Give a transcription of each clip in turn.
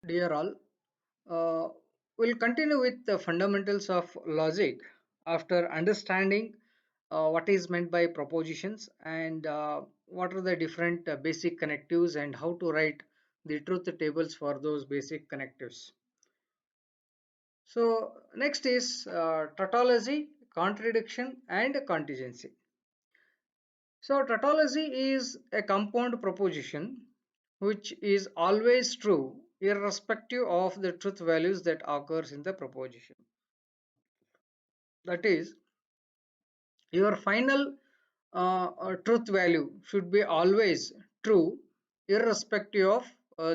Dear all, uh, we'll continue with the fundamentals of logic after understanding what is meant by propositions and what are the different basic connectives and how to write the truth tables for those basic connectives. So, next is tautology, contradiction, and contingency. So, tautology is a compound proposition which is always true irrespective of the truth values that occurs in the proposition. That is, your final truth value should be always true irrespective of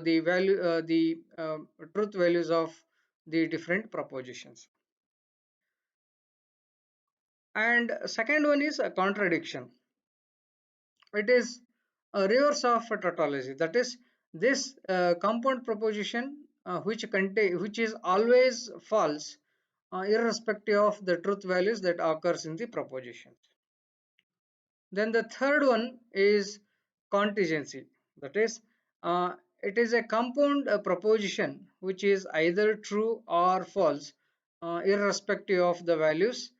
the truth values of the different propositions. And second one is a contradiction. It is a reverse of a tautology. That is, this compound proposition which is always false irrespective of the truth values that occurs in the proposition. Then the third one is contingency. That is, it is a compound proposition which is either true or false irrespective of the values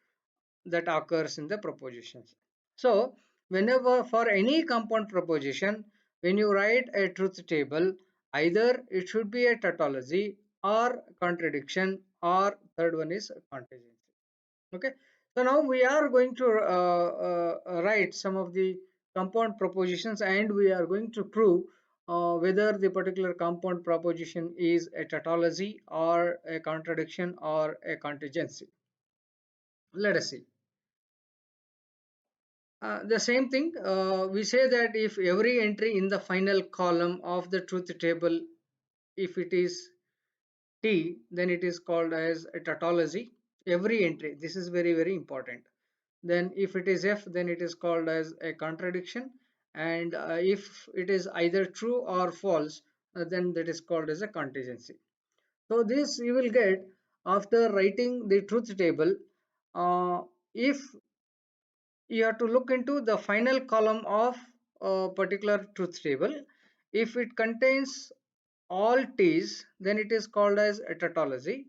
that occurs in the propositions. So whenever for any compound proposition, when you write a truth table, either it should be a tautology or contradiction, or third one is contingency. Okay, so now we are going to write some of the compound propositions and we are going to prove whether the particular compound proposition is a tautology or a contradiction or a contingency. Let us see. The same thing, we say that if every entry in the final column of the truth table, if it is T, then it is called as a tautology. Every entry, this is very, very important. Then if it is F, then it is called as a contradiction. And if it is either true or false, then that is called as a contingency. So this you will get after writing the truth table. If you have to look into the final column of a particular truth table. If it contains all t's, then it is called as a tautology.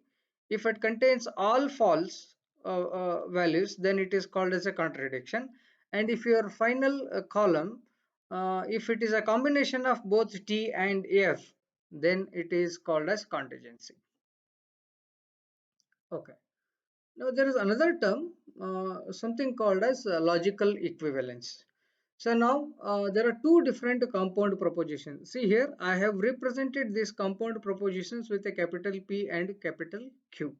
If it contains all false values, then it is called as a contradiction. And if your final column, if it is a combination of both t and f, then it is called as contingency. Okay. Now there is another term, something called as logical equivalence. So now there are two different compound propositions. See here, I have represented these compound propositions with a capital P and capital Q,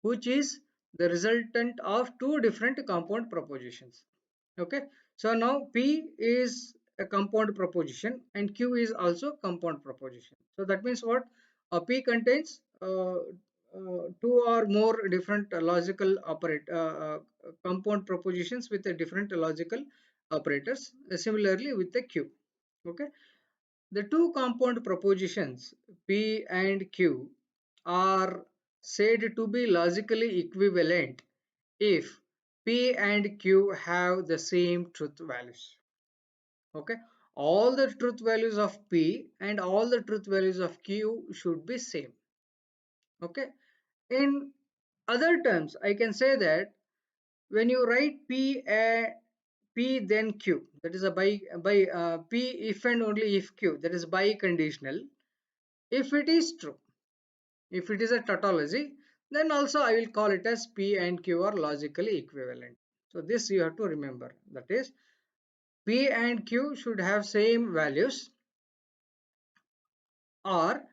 which is the resultant of two different compound propositions. Okay, so now P is a compound proposition and Q is also compound proposition. So that means what? P contains two or more different logical compound propositions with a different logical operators. Similarly with the Q. Okay, the two compound propositions P and Q are said to be logically equivalent if P and Q have the same truth values. Okay, all the truth values of P and all the truth values of Q should be same. Okay, in other terms, I can say that when you write P then Q, that is a by P if and only if Q, that is biconditional. If it is true, if it is a tautology, then also I will call it as P and Q are logically equivalent. So this you have to remember. That is, P and Q should have same values, or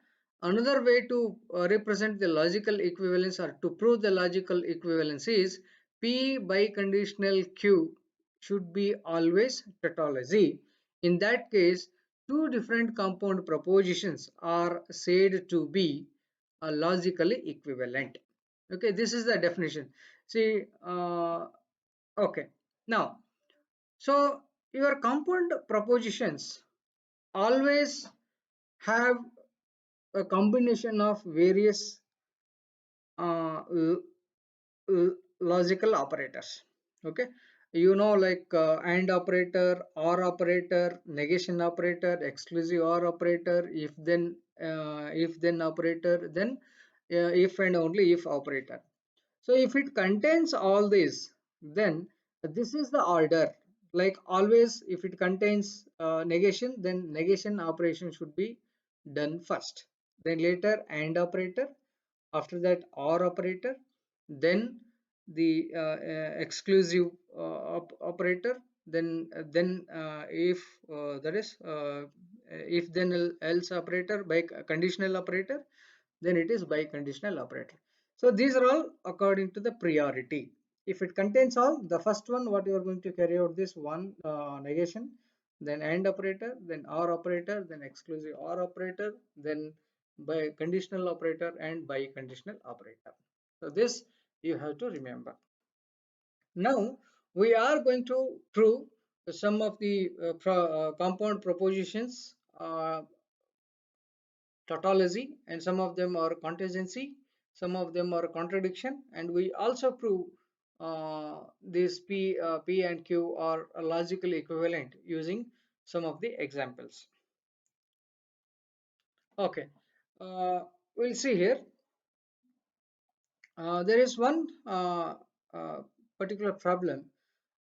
another way to represent the logical equivalence or to prove the logical equivalence is P biconditional Q should be always tautology. In that case, two different compound propositions are said to be logically equivalent. Okay, this is the definition. See, okay. Now, so your compound propositions always have a combination of various uh, logical operators. Okay, like AND operator, OR operator, negation operator, exclusive OR operator, if then operator, then if and only if operator. So if it contains all this, then this is the order. Like always, if it contains negation, then negation operation should be done first. Then later AND operator, after that OR operator, then the exclusive operator, then if that is if then else operator, by conditional operator, then it is by conditional operator. So these are all according to the priority. If it contains all, the first one what you are going to carry out, this one negation, then AND operator, then OR operator, then exclusive OR operator, then by conditional operator and by conditional operator. So this you have to remember. Now we are going to prove some of the compound propositions, tautology, and some of them are contingency, some of them are contradiction, and we also prove these P and Q are logically equivalent using some of the examples. Okay, we'll see here. There is one uh, particular problem,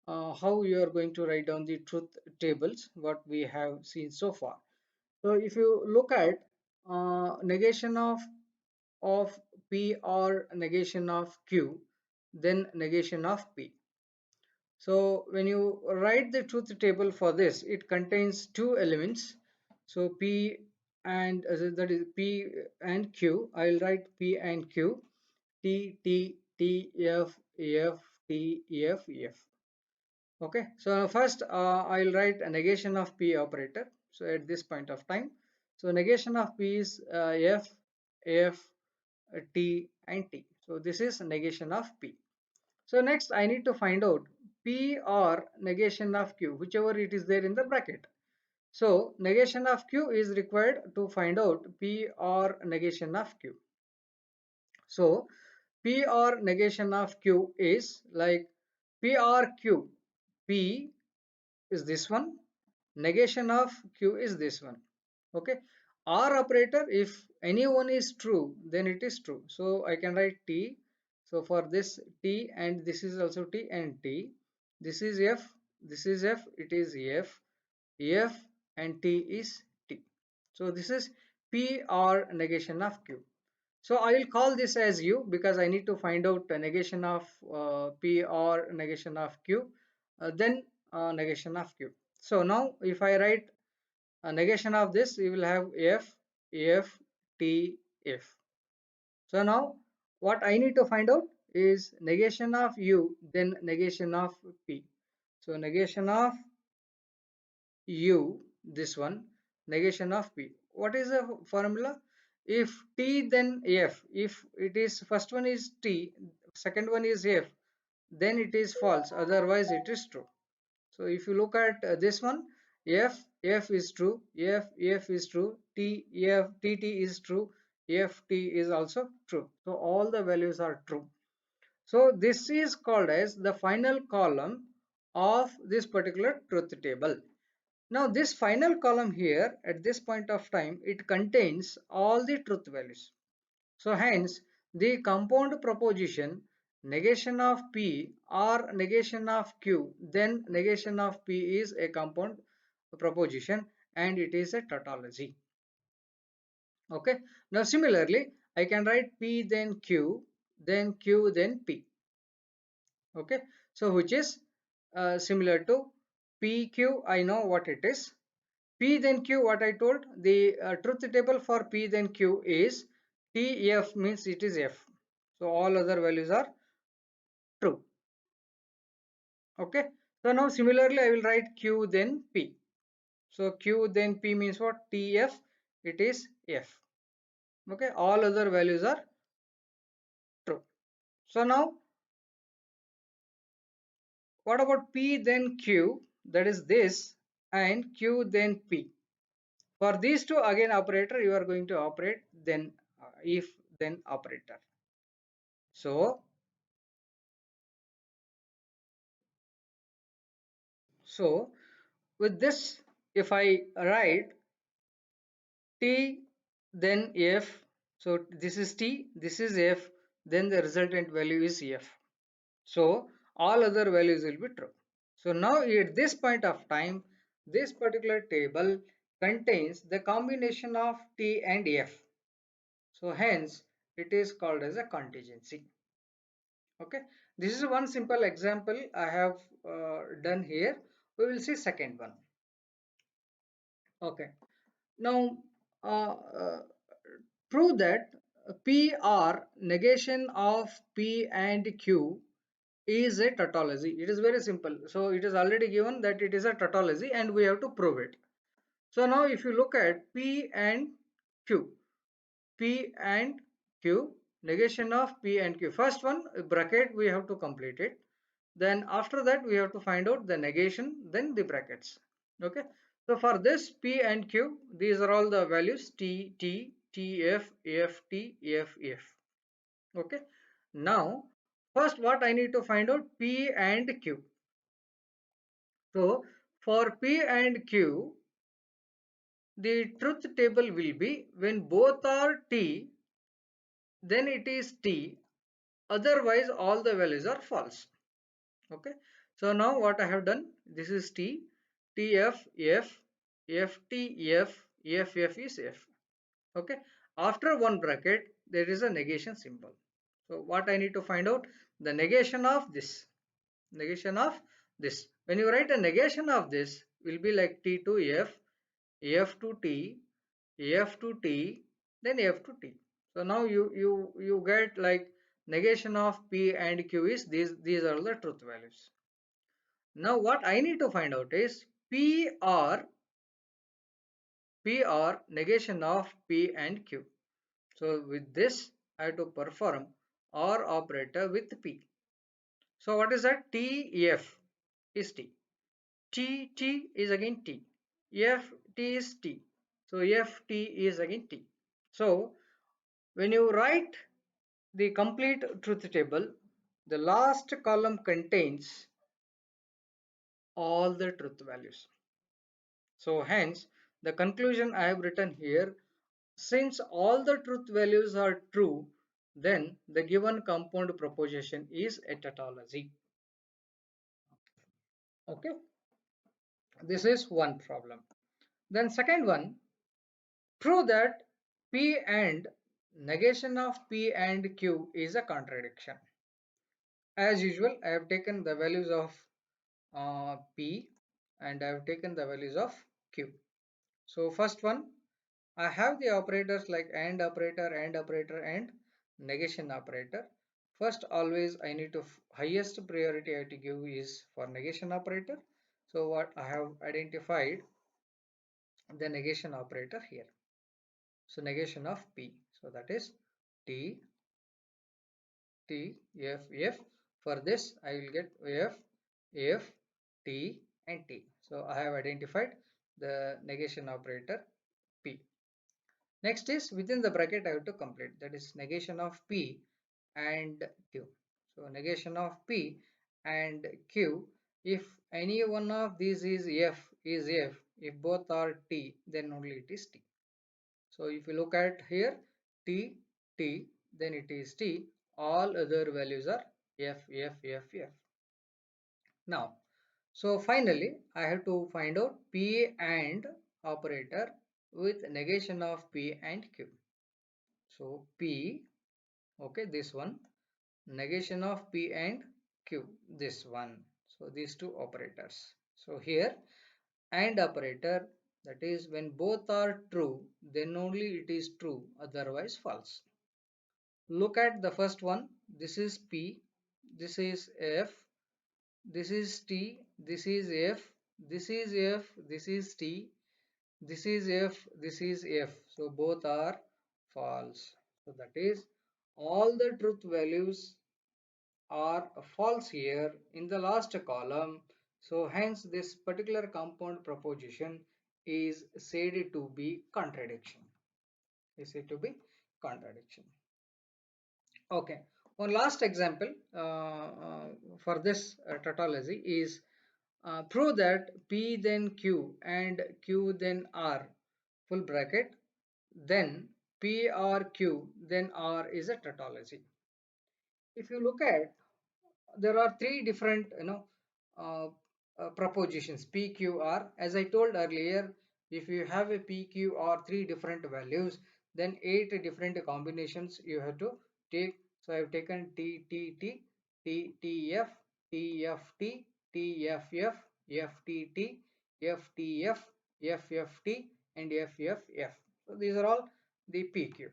how you are going to write down the truth tables, what we have seen so far. So if you look at negation of P or negation of Q, then negation of P. So when you write the truth table for this, it contains two elements. So P and that is P and Q. I will write P and Q. T T T F F T F F. Okay. So first I will write a negation of P operator. So at this point of time, so negation of P is F F T and T. So this is negation of P. So next I need to find out P or negation of Q, whichever it is there in the bracket. So negation of Q is required to find out P or negation of Q. So P or negation of Q is like P or Q. P is this one, negation of Q is this one. Okay. OR operator, if any one is true, then it is true. So I can write T. So for this T, and this is also T and T. This is F, this is F, it is F, F and T is T. So this is P or negation of Q. So I will call this as U because I need to find out the negation of P or negation of Q, then negation of Q. So now if I write a negation of this, we will have F, F, T, F. So now what I need to find out is negation of U, then negation of P. So negation of U, this one, negation of P. What is the formula? If T then F, if it is first one is T, second one is F, then it is false, otherwise it is true. So if you look at this one, F is true, F is true, TT is true, FT is also true. So all the values are true. So this is called as the final column of this particular truth table. Now this final column here at this point of time, it contains all the truth values. So hence the compound proposition negation of P or negation of Q, then negation of P is a compound proposition and it is a tautology. Okay. Now similarly, I can write P then Q, then Q then P. Okay. So which is similar to PQ. I know what it is. P then Q, what I told, the truth table for P then Q is TF, means it is F. So all other values are true. Okay. So now similarly I will write Q then P. So Q then P means what? TF, it is F. Okay. All other values are true. So now what about P then Q? That is this, and Q then P. For these two again operator you are going to operate then if then operator. So So with this, if I write T then F, so this is T, this is F, then the resultant value is F. So all other values will be true. So now at this point of time, this particular table contains the combination of T and F. So hence it is called as a contingency. Okay, this is one simple example I have done here. We will see second one. Okay, now uh, uh, prove that PR negation of P and Q is a tautology. It is very simple. So it is already given that it is a tautology and we have to prove it. So now if you look at P and Q, P and Q, negation of P and Q. First one, bracket, we have to complete it. Then after that, we have to find out the negation, then the brackets. Okay. So for this P and Q, these are all the values T, T, T, F, F, T, F, F. Okay. Now, first what I need to find out P and Q. So for P and Q, the truth table will be when both are T, then it is T, otherwise all the values are false. Okay, so now what I have done, this is T, TF, F, FT, F, FF is F. Okay, after one bracket there is a negation symbol. So what I need to find out, the negation of this, negation of this, when you write a negation of this will be like T to F, F to T, F to T, then F to T. So now you get like negation of P and Q is these are the truth values. Now what I need to find out is PR negation of P and Q. So with this I have to perform OR operator with P. So what is that? TF is T. T is again T. FT is T. So FT is again T. So when you write the complete truth table, the last column contains all the truth values. So hence the conclusion I have written here, since all the truth values are true, then the given compound proposition is a tautology. Okay, this is one problem. Then second one, prove that P and negation of P and Q is a contradiction. As usual, I have taken the values of P and I have taken the values of Q. So first one, I have the operators like AND operator, and negation operator. First, always I need to highest priority I have to give is for negation operator. So what I have identified the negation operator here. So negation of P. So that is T, T, F, F. For this, I will get F, F, T, and T. So I have identified the negation operator P. Next is within the bracket I have to complete, that is negation of P and Q. So negation of P and Q, if any one of these is F, if both are T, then only it is T. So if you look at here T, T, then it is T, all other values are F. Now, so finally I have to find out P and operator with negation of P and Q. So P, okay, this one, negation of P and Q, this one. So these two operators. So here AND operator, that is when both are true, then only it is true, otherwise false. Look at the first one. This is P, this is F, this is T, this is F, this is F, this is T, this is F, this is F. So both are false. So that is all the truth values are false here in the last column. So hence this particular compound proposition is said to be contradiction. Is said to be contradiction. Okay. One last example for this tautology is Prove that P then Q and Q then R, full bracket, then P R Q then R is a tautology. If you look at, there are three different uh, propositions PQR. As I told earlier, if you have a PQR three different values, then eight different combinations you have to take. So I have taken T T T T T F T F T T F F F T T F T F F F T and F F F. So these are all the PQ.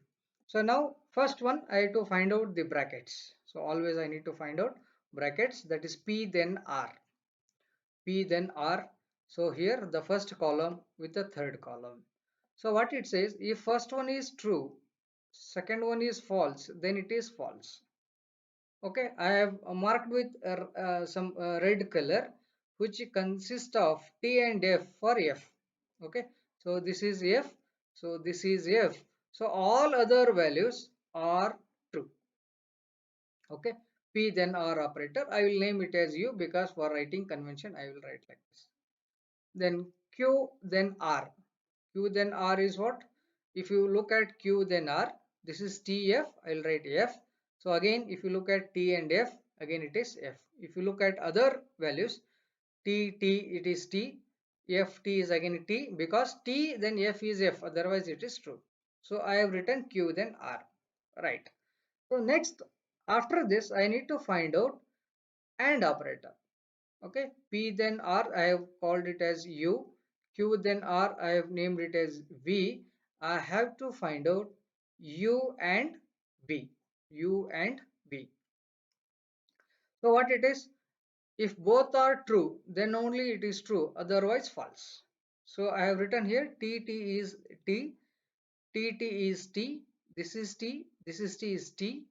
So now first one I have to find out the brackets. So always I need to find out brackets, that is P then R. P then R. So here the first column with the third column. So what it says, if first one is true, second one is false, then it is false. Okay, I have marked with some red color which consists of T and F for F. Okay, so this is F, so this is F. So all other values are true. Okay, P then R operator, I will name it as U because for writing convention I will write like this. Then Q then R. Q then R is what? If you look at Q then R, this is TF, I will write F. So again if you look at T and F, again it is F. If you look at other values, T it is T, F T is again T, because T then F is F, otherwise it is true. So I have written Q then R, right. So next, after this I need to find out AND operator. Okay, P then R I have called it as U, Q then R I have named it as V. I have to find out U and V. U and V. So what it is? If both are true, then only it is true, otherwise false. So I have written here T is T, T is T, this is T, this is T is T,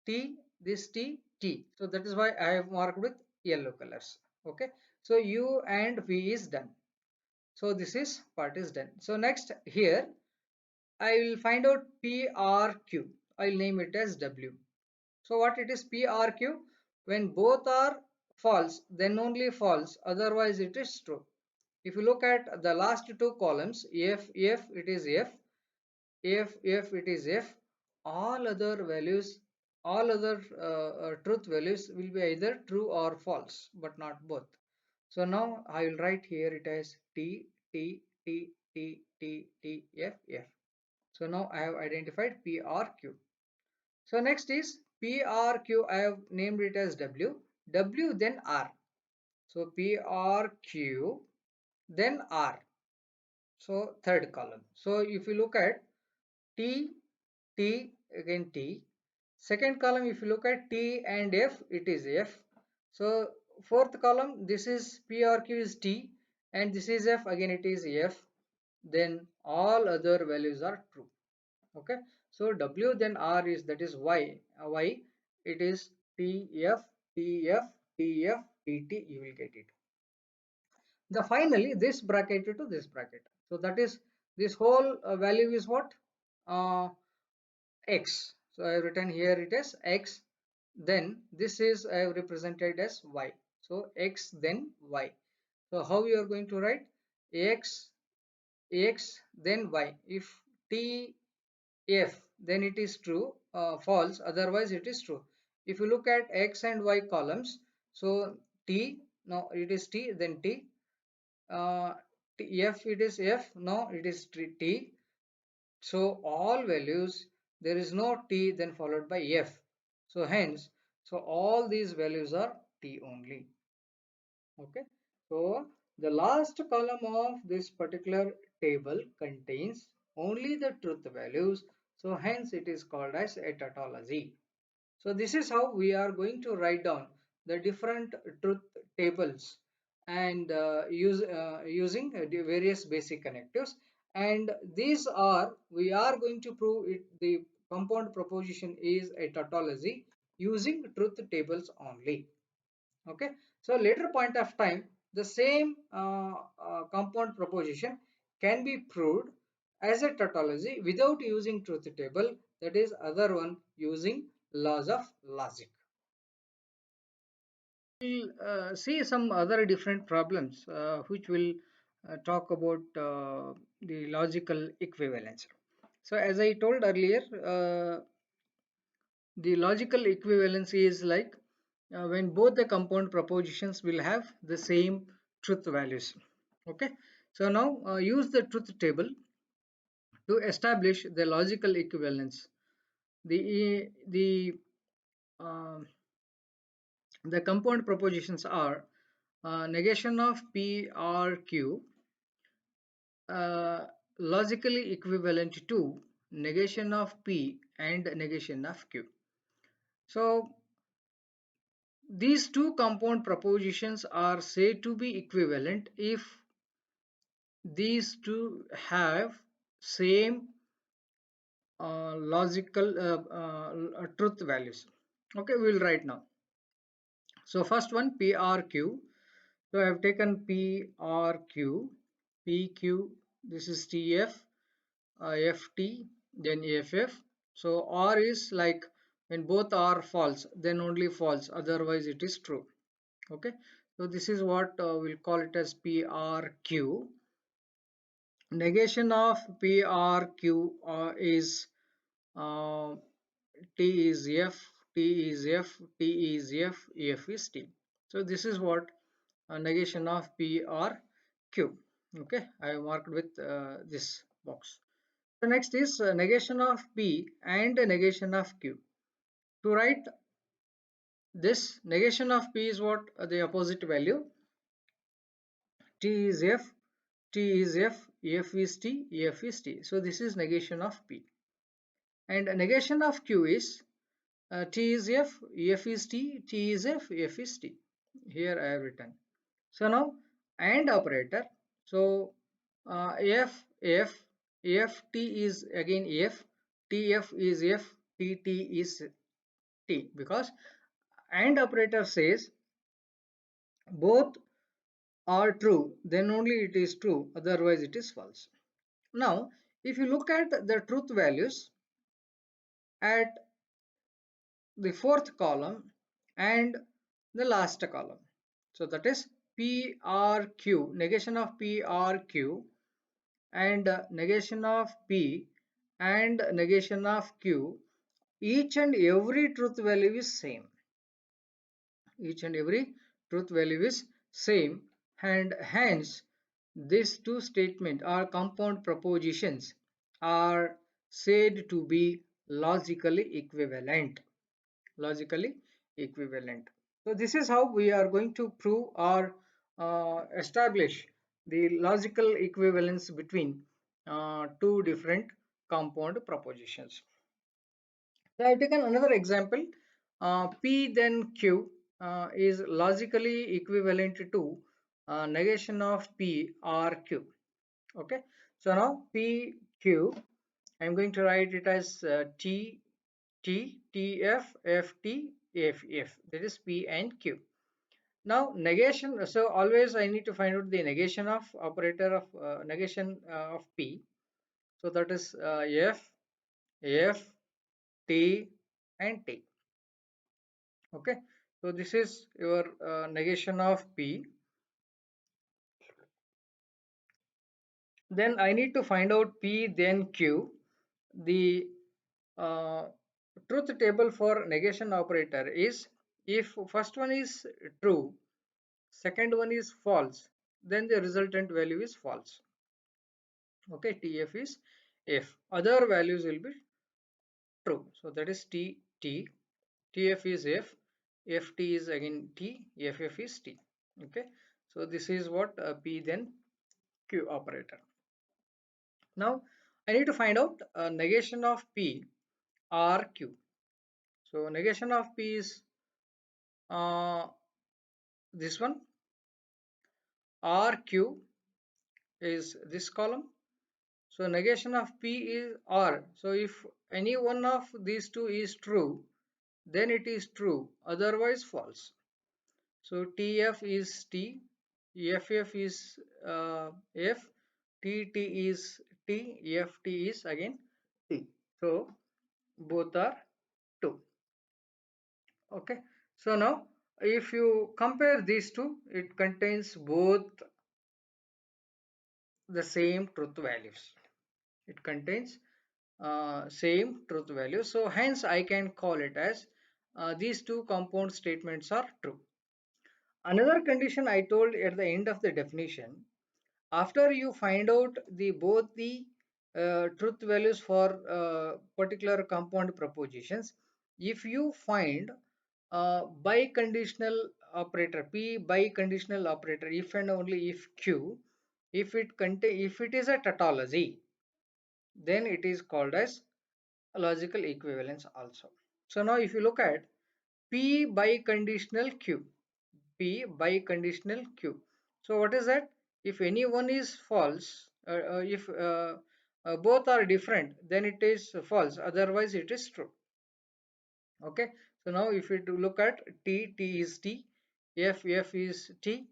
T, this T, T. So that is why I have marked with yellow colors. Okay. So U and V is done. So this is part is done. So next here I will find out PRQ. I will name it as W. So what it is PRQ? When both are false, then only false. Otherwise it is true. If you look at the last two columns, F, it is F, F it is F. All other values, all other truth values will be either true or false, but not both. So now I will write here it as T, T, T, T, T, T, F, F. So now I have identified PRQ. So next is PRQ. I have named it as W. W then R. So PRQ then R. So third column. So if you look at T, T, again T. Second column, if you look at T and F, it is F. So fourth column, this is PRQ is T and this is F, again it is F. Then all other values are true. Okay. So W then R is, that is Y. Y, it is TF, TF, TF, TT, you will get it. The finally this bracket to this bracket. So that is, this whole value is what? X. So I have written here it is X. Then this is I have represented as Y. So X then Y. So how you are going to write? X, X then Y. If T F, then it is true, false, otherwise it is true. If you look at X and Y columns, so T, no it is T, then T, uh, F it is F, no it is T. So all values, there is no T then followed by F. So hence, so all these values are T only. Okay. So the last column of this particular table contains only the truth values. So hence it is called as a tautology. So this is how we are going to write down the different truth tables and using the various basic connectives. And these are, we are going to prove it, the compound proposition is a tautology using truth tables only. Okay. So later point of time, the same compound proposition can be proved as a tautology without using truth table, that is other one using laws of logic. We'll see some other different problems which will talk about the logical equivalence. So as I told earlier, the logical equivalence is like when both the compound propositions will have the same truth values. Okay, so now use the truth table to establish the logical equivalence. The the um, the compound propositions are negation of p or q uh, logically equivalent to negation of p and negation of q. So these two compound propositions are said to be equivalent if these two have same logical truth values. Okay, we will write now. So first one PRQ. So I have taken PRQ, PQ. This is TF, FT, then FF. So R is like when both are false, then only false. Otherwise, it is true. Okay. So this is what we'll call it as PRQ. Negation of PRQ is uh, T is F, T is F, T is F, F is T. So this is what negation of P or Q. Okay, I have marked with this box. So next is negation of P and negation of Q. To write this, negation of P is what the opposite value. T is F, T is F, F is T, F is T. So this is negation of P. And negation of Q is T is F, F is T, T is F, F is T. Here I have written. So now AND operator. So F, F, F, T is again F, T, F is F, T, T is T, because AND operator says both are true, then only it is true, otherwise it is false. Now, if you look at the truth values at the fourth column and the last column. So that is PRQ, negation of PRQ and negation of P and negation of Q. Each and every truth value is same. Each and every truth value is same, and hence these two statements or compound propositions are said to be logically equivalent. Logically equivalent. So this is how we are going to prove or establish the logical equivalence between two different compound propositions. So I have taken another example. P then Q is logically equivalent to negation of P or Q. Okay. So now P Q, I am going to write it as T T T F F T F F. That is P and Q. Now negation. So always I need to find out the negation of operator of negation of P. So that is F, F, T, and T. Okay, so this is your negation of P. Then I need to find out P then Q. The uh, truth table for negation operator is if first one is true, second one is false, then the resultant value is false. Okay, TF is F, other values will be true. So that is T, T, TF is F, FT is again T, FF is T. Okay, so this is what P then Q operator. Now I need to find out negation of P or Q. So negation of P is this one, RQ is this column. So negation of P is R. So if any one of these two is true, then it is true, otherwise false. So TF is T, FF is F, TT is T, FT is again T. So both are 2. Okay, so now if you compare these two, it contains both the same truth values. It contains same truth value. So hence I can call it as these two compound statements are true. Another condition I told at the end of the definition, after you find out the both the truth values for particular compound propositions, if you find biconditional operator, p biconditional operator, if and only if q, if it is a tautology, then it is called as a logical equivalence also. So now if you look at p biconditional q, p biconditional q, so what is that? If any one is false, if both are different, then it is false, otherwise it is true. Okay, so now if you look at t, t is t, f is t,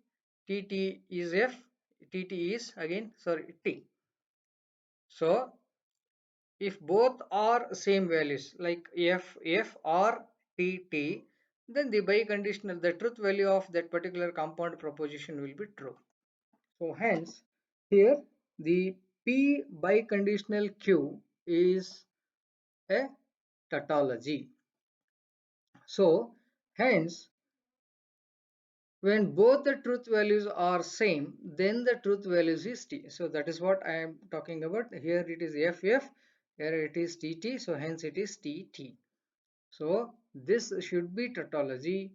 t is f, t is again sorry t. So if both are same values like f or t, then the biconditional, the truth value of that particular compound proposition will be true. So hence here the p biconditional q is a tautology. So hence when both the truth values are same, then the truth values is t. So that is what I am talking about. Here it is f, here it is t, so hence it is t. So this should be tautology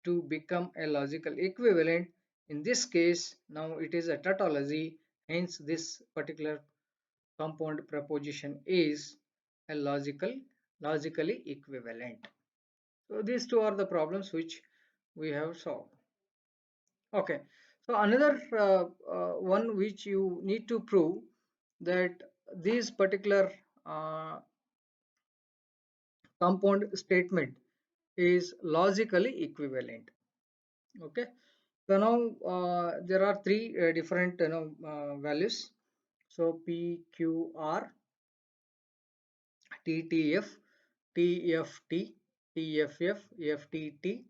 to become a logical equivalent. In this case, now it is a tautology, hence this particular compound proposition is a logically equivalent. So these two are the problems which we have solved. Okay, so another one which you need to prove that this particular compound statement is logically equivalent. Okay, so now there are three different values. So p, q, r, ttf, tft, tff, ftt,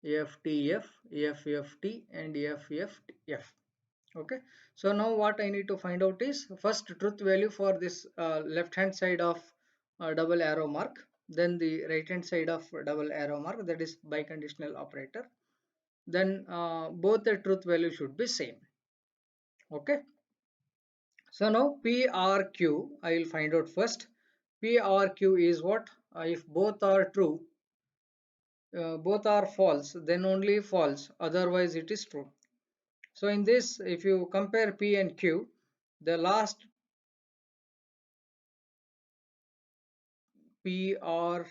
ftf, fft, and fff. Okay, so now what I need to find out is first truth value for this left hand side of double arrow mark, then the right hand side of double arrow mark, that is biconditional operator, then both the truth value should be same. Okay, so now prq I will find out first. Prq is what? If both are true, both are false, then only false, otherwise it is true. So in this, if you compare p and q, the last p or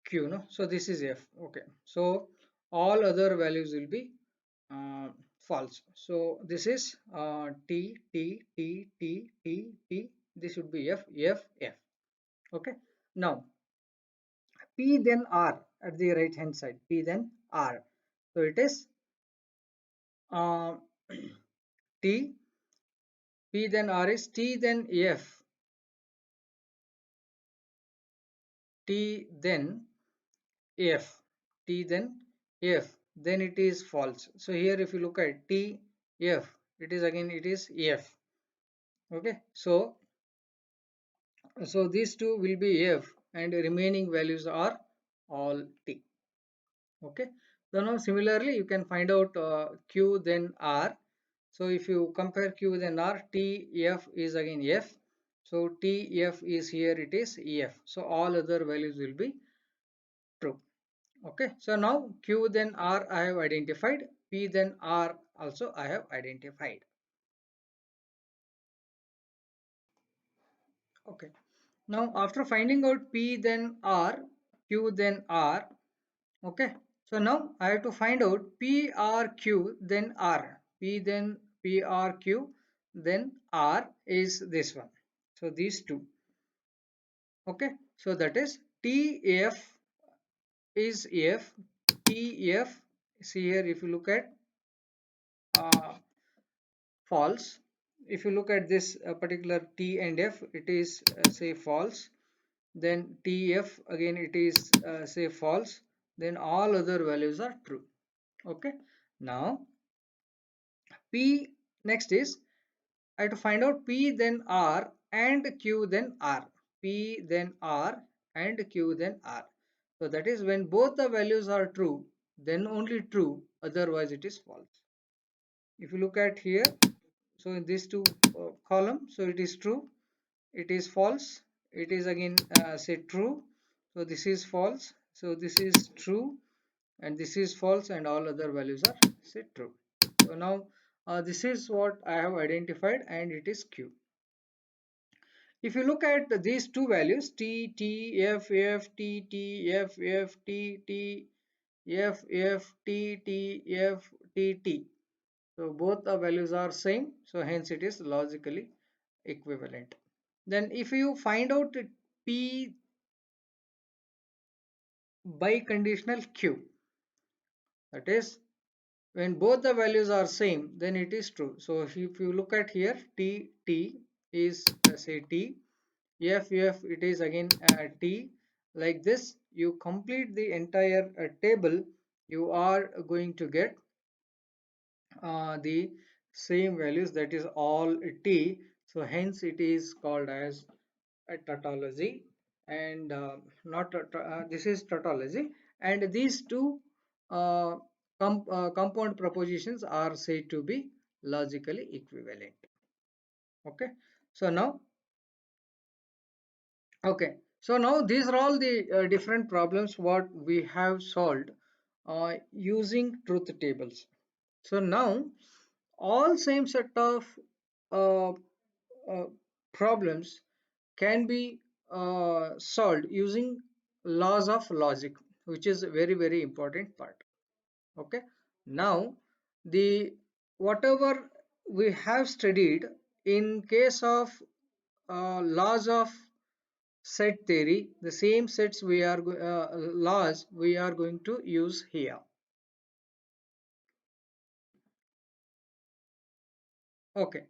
q, no, so this is f. Okay, so all other values will be false. So this is t, this should be f. Okay, now p then r at the right hand side, p then r, so it is uh, t, p then r is t then f, t then f, t then f, then it is false. So here if you look at t, f, it is again it is f. Okay, so these two will be f and remaining values are all t. Okay, so now similarly you can find out q then r. So if you compare q then r, t f is again f, so t f is here it is ef, so all other values will be true. Okay, so now q then r I have identified, p then r also I have identified. Okay, now after finding out p then r, q then r, okay, so now I have to find out p r q then r, p then p r q then r is this one, so these two. Okay, so that is t f is f, t f, see here if you look at false. If you look at this particular t and f, it is say false, then tf again it is say false, then all other values are true. Okay, now P, next is I have to find out P then R and Q then R. P then R and Q then R. So that is when both the values are true, then only true, otherwise it is false. If you look at here, so in these two columns, so it is true, it is false, it is again say true, so this is false, so this is true, and this is false, and all other values are say true. So now this is what I have identified, and it is Q. If you look at these two values, T, T, F, F, T, T, F, F, T, T, F, F, T, T, F, T, T. So both the values are same, so hence it is logically equivalent. Then if you find out P biconditional Q, that is when both the values are same, then it is true. So if you look at here, T, T is say T, F, F, it is again T. Like this, you complete the entire table, you are going to get the same values, that is all T. So hence it is called as a tautology, and not this is tautology, and these two uh, compound propositions are said to be logically equivalent. Okay, so now okay, so now these are all the different problems what we have solved using truth tables. So now all same set of uh, uh, problems can be solved using laws of logic, which is a very very important part. Okay, now the whatever we have studied in case of laws of set theory, the same sets we are laws we are going to use here. Okay,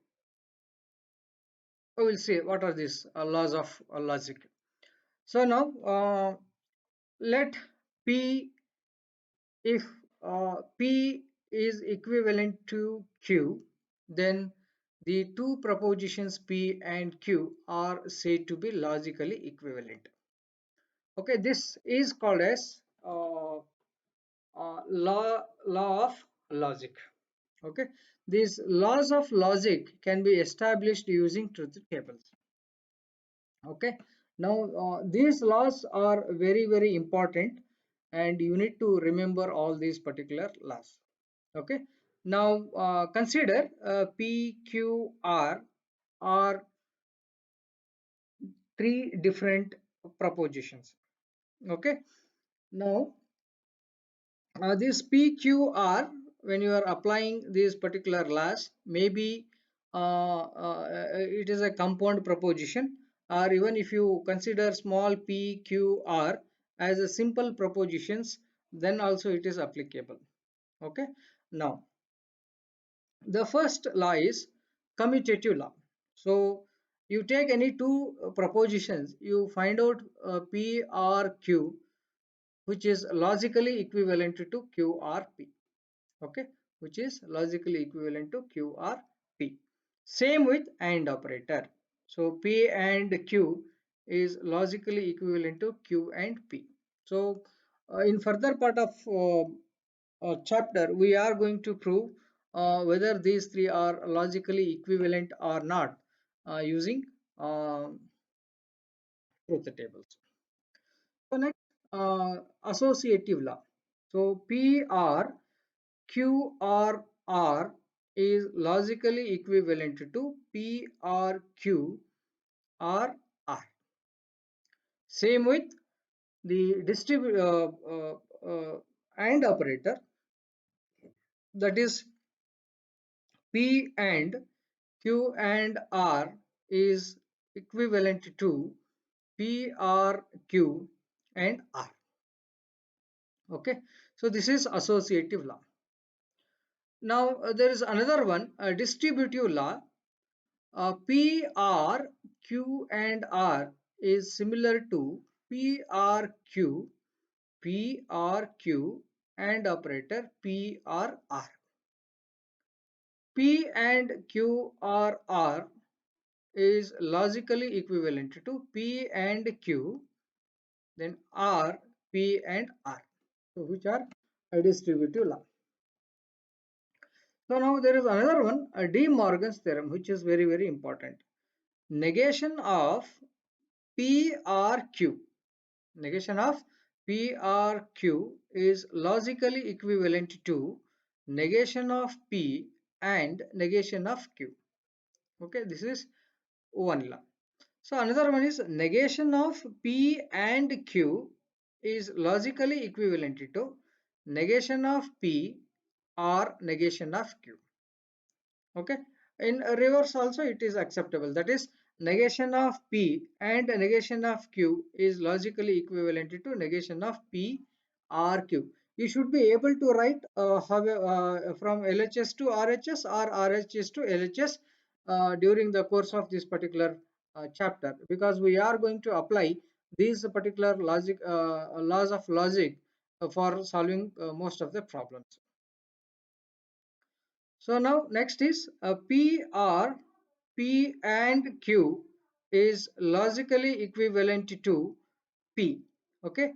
we will see what are these laws of logic. So now let P, if P is equivalent to Q, then the two propositions P and Q are said to be logically equivalent. Okay, this is called as law of logic. Okay, these laws of logic can be established using truth tables. Okay, now these laws are very very important, and you need to remember all these particular laws. Okay, now consider PQR are three different propositions. Okay, now this PQR, when you are applying these particular laws, maybe it is a compound proposition, or even if you consider small PQR as a simple propositions, then also it is applicable. Okay, now the first law is commutative law. So you take any two propositions, you find out P or Q, which is logically equivalent to QRP. Okay, which is logically equivalent to QRP. Same with AND operator. So P and Q is logically equivalent to Q and P. So in further part of chapter, we are going to prove whether these three are logically equivalent or not using truth tables. So next, associative law. So PR QRR is logically equivalent to PRQ or R. Same with the AND operator, that is P and Q and R is equivalent to PRQ and R. Okay, so this is associative law. Now there is another one, a distributive law. P, R, Q and R is similar to P, R, Q PRQ and operator PRR. P and Q are R is logically equivalent to P and Q, then R, P and R. So which are a distributive law. So now there is another one, a De Morgan's theorem, which is very, very important. Negation of PRQ. Negation of PRQ is logically equivalent to negation of P and negation of Q. Okay, this is one law. So another one is negation of P and Q is logically equivalent to negation of P or negation of Q. Okay, in reverse also it is acceptable, that is negation of P and negation of Q is logically equivalent to negation of P or Q. You should be able to write from LHS to RHS or RHS to LHS during the course of this particular chapter, because we are going to apply these particular laws of logic for solving most of the problems. So now next is P and Q is logically equivalent to P. Okay.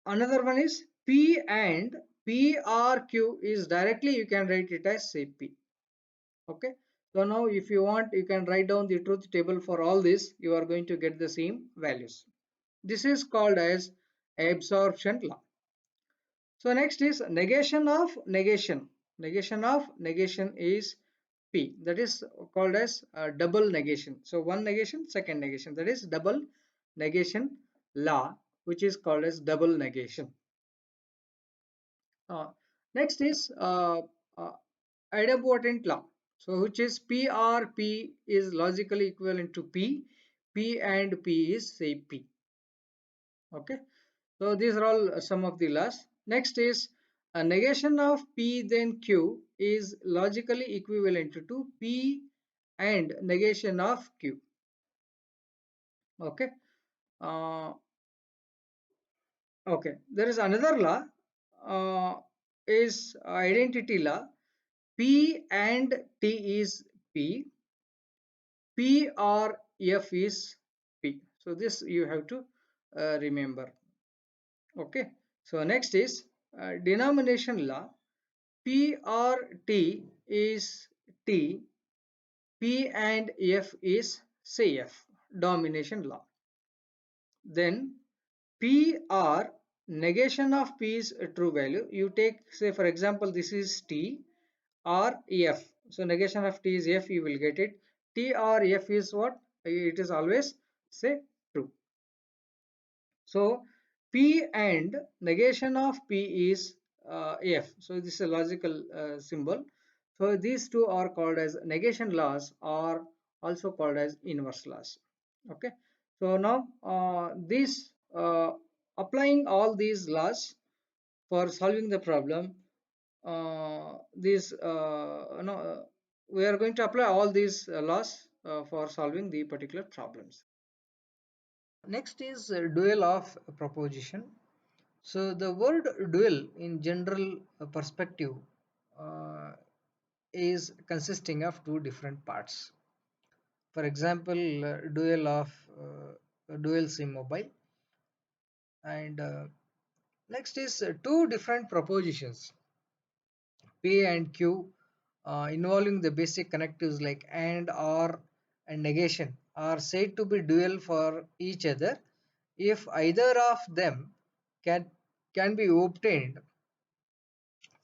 Another one is P and PRQ is directly you can write it as say P. Okay. So now if you want you can write down the truth table for all this, you are going to get the same values. This is called as absorption law. So next is negation of negation. Negation of negation is P, that is called as double negation. So one negation, second negation, that is double negation law, which is called as double negation. Uh, Next is uh, idempotent law. So which is PRP is logically equivalent to P, P and P is say P. Okay. So these are all some of the laws. Next is a negation of P then Q is logically equivalent to P and negation of Q. Okay. Uh, okay. There is another law is identity law. P and T is P. P or F is P. So this you have to remember. Okay. So next is denomination law. P or T is T, P and F is say F, domination law. Then P or negation of P is a true value. You take, say for example, this is T or F. So negation of T is F, you will get it. T or F is what? It is always say true. So P and negation of P is F. So this is a logical symbol. So these two are called as negation laws or also called as inverse laws. Okay. So now applying all these laws for solving the problem, we are going to apply all these laws for solving the particular problems. Next is dual of proposition. So the word dual in general perspective uh, is consisting of two different parts. For example, dual of dual SIM mobile, and next is two different propositions P and Q involving the basic connectives like and, or, and negation are said to be dual for each other if either of them can can be obtained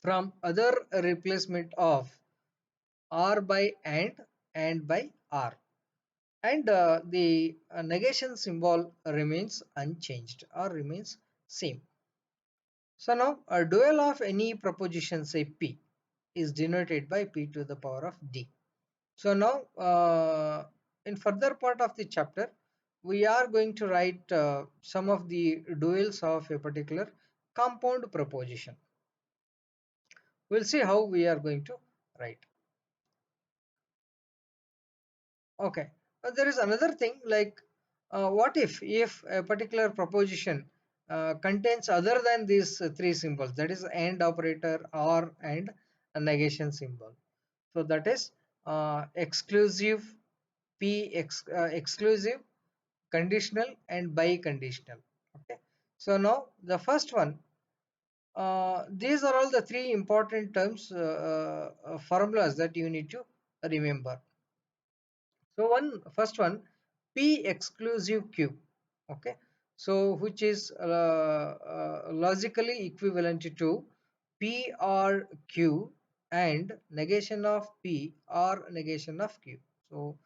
from other replacement of R by and by R, and the negation symbol remains unchanged or remains same. So now a dual of any proposition say P is denoted by P to the power of D. So now in further part of the chapter we are going to write some of the duals of a particular compound proposition. We'll see how we are going to write. Okay. There is another thing like what if a particular proposition contains other than these three symbols, that is AND operator, OR, and a negation symbol. So that is exclusive, exclusive, conditional, and biconditional. Okay. So now the first one, these are all the three important terms, formulas that you need to remember. So first one, P exclusive Q. Okay. So which is logically equivalent to P or Q and negation of P or negation of Q. So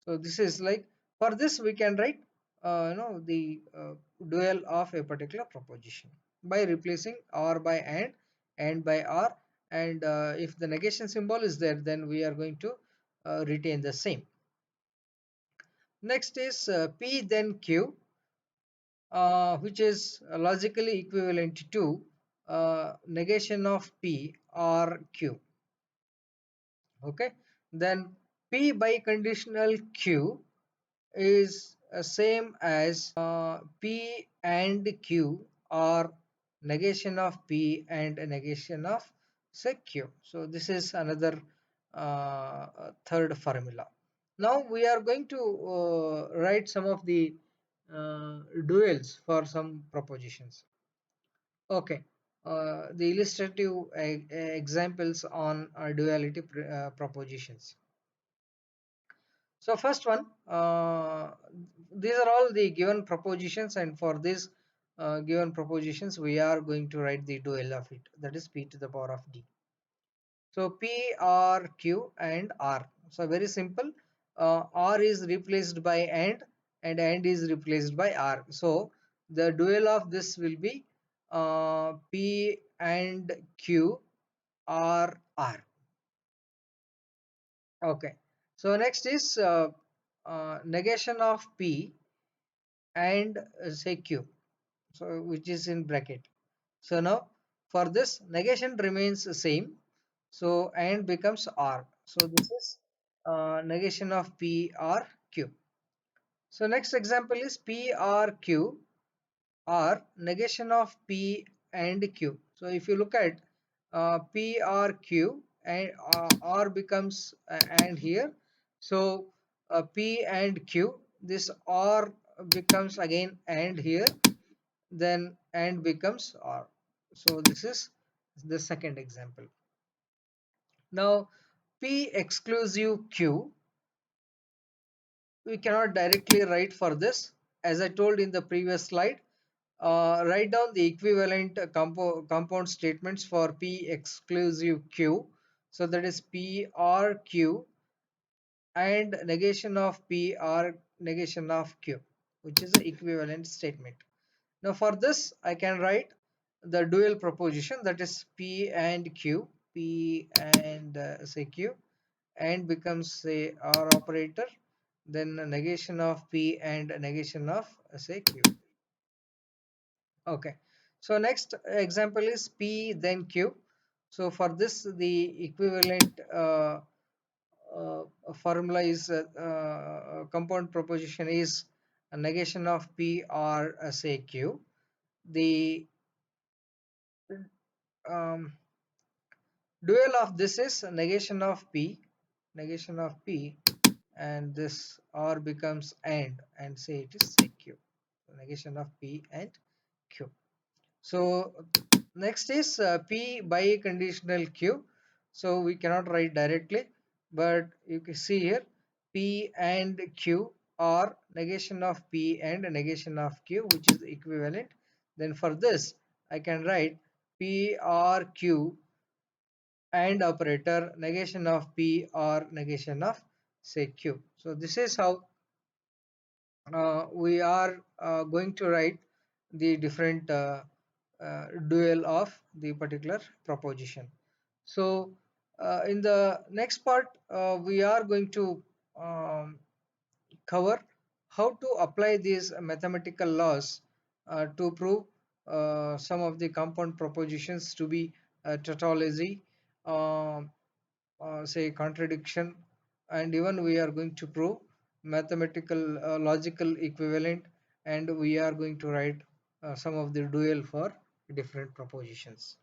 this is like, for this we can write the dual of a particular proposition by replacing or by and by or, and if the negation symbol is there, then we are going to retain the same. Next is P then Q, which is logically equivalent to negation of P or Q. Okay, then P biconditional Q is same as P and Q, or negation of P and negation of say Q. So this is another third formula. Now we are going to write some of the duals for some propositions. Okay, the illustrative examples on duality propositions. So first one, these are all the given propositions, and for these given propositions, we are going to write the dual of it, that is P to the power of D. So P, R, Q, and R. So very simple. R is replaced by and is replaced by R. So the dual of this will be P and Q, R, R. Okay. So next is negation of P and say Q, so which is in bracket. So now for this, negation remains the same, so and becomes R. So this is negation of P or Q. So next example is P or Q or negation of P and Q. So if you look at P or Q, and R becomes and here, so P and Q, this R becomes again and here, then and becomes R. So this is the second example. Now P exclusive Q, we cannot directly write for this. As I told in the previous slide, write down the equivalent compound statements for P exclusive Q. So that is P or Q and negation of P or negation of Q, which is the equivalent statement. Now for this, I can write the dual proposition, that is P and Q, P and say Q, and becomes say R operator, then a negation of P and a negation of say Q. Okay, so next example is P then Q. So for this, the equivalent formula is compound proposition is a negation of P or say Q. The um, dual of this is negation of P, negation of P, and this R becomes and say it is say Q. So negation of P and Q. So next is P biconditional Q. So we cannot write directly, but you can see here P and Q are negation of P and negation of Q, which is equivalent. Then for this, I can write P or Q and operator, negation of P or negation of say Q. So this is how we are going to write the different dual of the particular proposition. So in the next part, we are going to cover how to apply these mathematical laws to prove some of the compound propositions to be tautology, uh, say contradiction, and even we are going to prove mathematical logical equivalent, and we are going to write some of the dual for different propositions.